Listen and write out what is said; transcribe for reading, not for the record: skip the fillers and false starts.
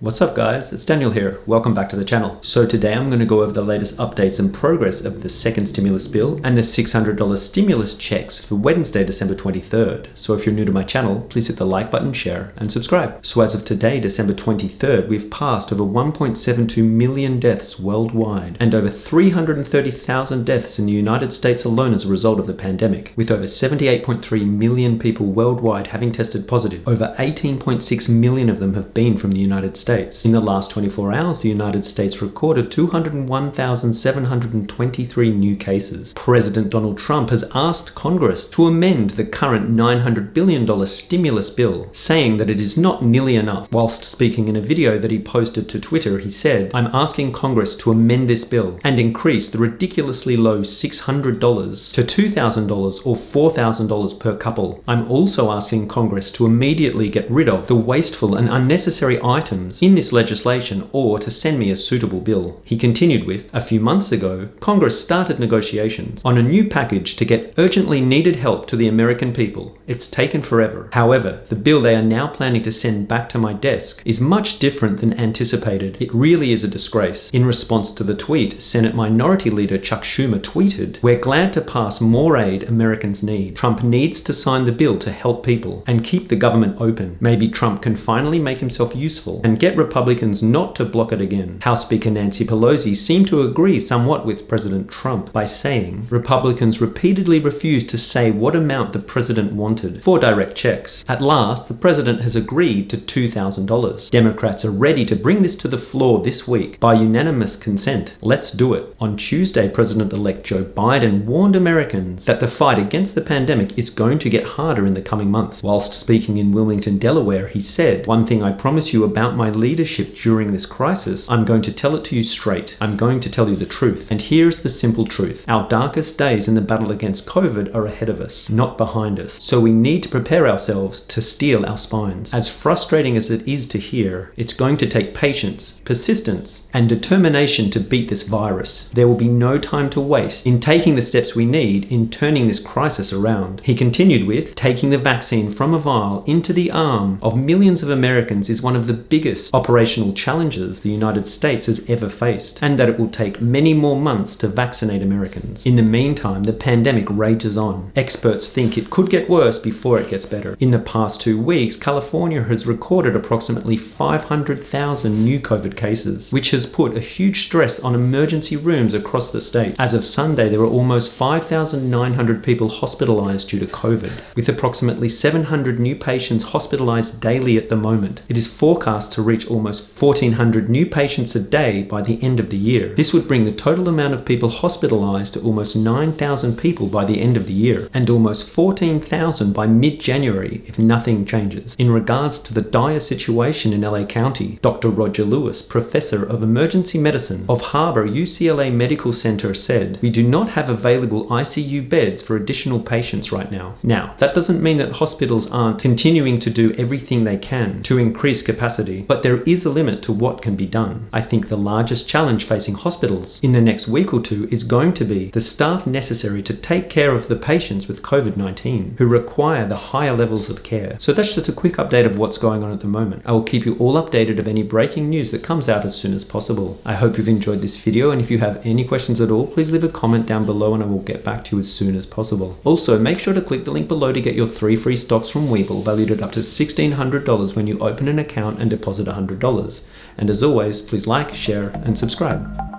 What's up guys, it's Daniel here. Welcome back to the channel. So today I'm going to go over the latest updates and progress of the second stimulus bill and the $600 stimulus checks for Wednesday, December 23rd. So if you're new to my channel, please hit the like button, share and subscribe. So as of today, December 23rd, we've passed over 1.72 million deaths worldwide and over 330,000 deaths in the United States alone as a result of the pandemic, with over 78.3 million people worldwide having tested positive. Over 18.6 million of them have been from the United States. In the last 24 hours, the United States recorded 201,723 new cases. President Donald Trump has asked Congress to amend the current $900 billion stimulus bill, saying that it is not nearly enough. Whilst speaking in a video that he posted to Twitter, he said, "I'm asking Congress to amend this bill and increase the ridiculously low $600 to $2,000 or $4,000 per couple. I'm also asking Congress to immediately get rid of the wasteful and unnecessary items in this legislation or to send me a suitable bill." He continued with, "A few months ago, Congress started negotiations on a new package to get urgently needed help to the American people. It's taken forever. However, the bill they are now planning to send back to my desk is much different than anticipated. It really is a disgrace." In response to the tweet, Senate Minority Leader Chuck Schumer tweeted, "We're glad to pass more aid Americans need. Trump needs to sign the bill to help people and keep the government open. Maybe Trump can finally make himself useful and get Republicans not to block it again." House Speaker Nancy Pelosi seemed to agree somewhat with President Trump by saying, "Republicans repeatedly refused to say what amount the president wanted for direct checks. At last, the president has agreed to $2,000. Democrats are ready to bring this to the floor this week by unanimous consent. Let's do it." On Tuesday, President-elect Joe Biden warned Americans that the fight against the pandemic is going to get harder in the coming months. Whilst speaking in Wilmington, Delaware, he said, "One thing I promise you about my leadership during this crisis, I'm going to tell it to you straight. I'm going to tell you the truth. And here's the simple truth. Our darkest days in the battle against COVID are ahead of us, not behind us. So we need to prepare ourselves to steel our spines. As frustrating as it is to hear, it's going to take patience, persistence, and determination to beat this virus. There will be no time to waste in taking the steps we need in turning this crisis around." He continued with, "Taking the vaccine from a vial into the arm of millions of Americans is one of the biggest operational challenges the United States has ever faced, and that it will take many more months to vaccinate Americans. In the meantime, the pandemic rages on. Experts think it could get worse before it gets better. In the past 2 weeks, California has recorded approximately 500,000 new COVID cases, which has put a huge stress on emergency rooms across the state. As of Sunday, there were almost 5,900 people hospitalized due to COVID, with approximately 700 new patients hospitalized daily at the moment. It is forecast to reach almost 1,400 new patients a day by the end of the year. This would bring the total amount of people hospitalized to almost 9,000 people by the end of the year, and almost 14,000 by mid-January if nothing changes. In regards to the dire situation in LA County, Dr. Roger Lewis, professor of emergency medicine of Harbor UCLA Medical Center, said, "We do not have available ICU beds for additional patients right now." Now, that doesn't mean that hospitals aren't continuing to do everything they can to increase capacity, but there is a limit to what can be done. I think the largest challenge facing hospitals in the next week or two is going to be the staff necessary to take care of the patients with COVID-19 who require the higher levels of care. So that's just a quick update of what's going on at the moment. I will keep you all updated of any breaking news that comes out as soon as possible. I hope you've enjoyed this video, and if you have any questions at all, please leave a comment down below and I will get back to you as soon as possible. Also, make sure to click the link below to get your 3 free stocks from WeBull, valued at up to $1,600 when you open an account and deposit $100. And as always, please like, share, and subscribe.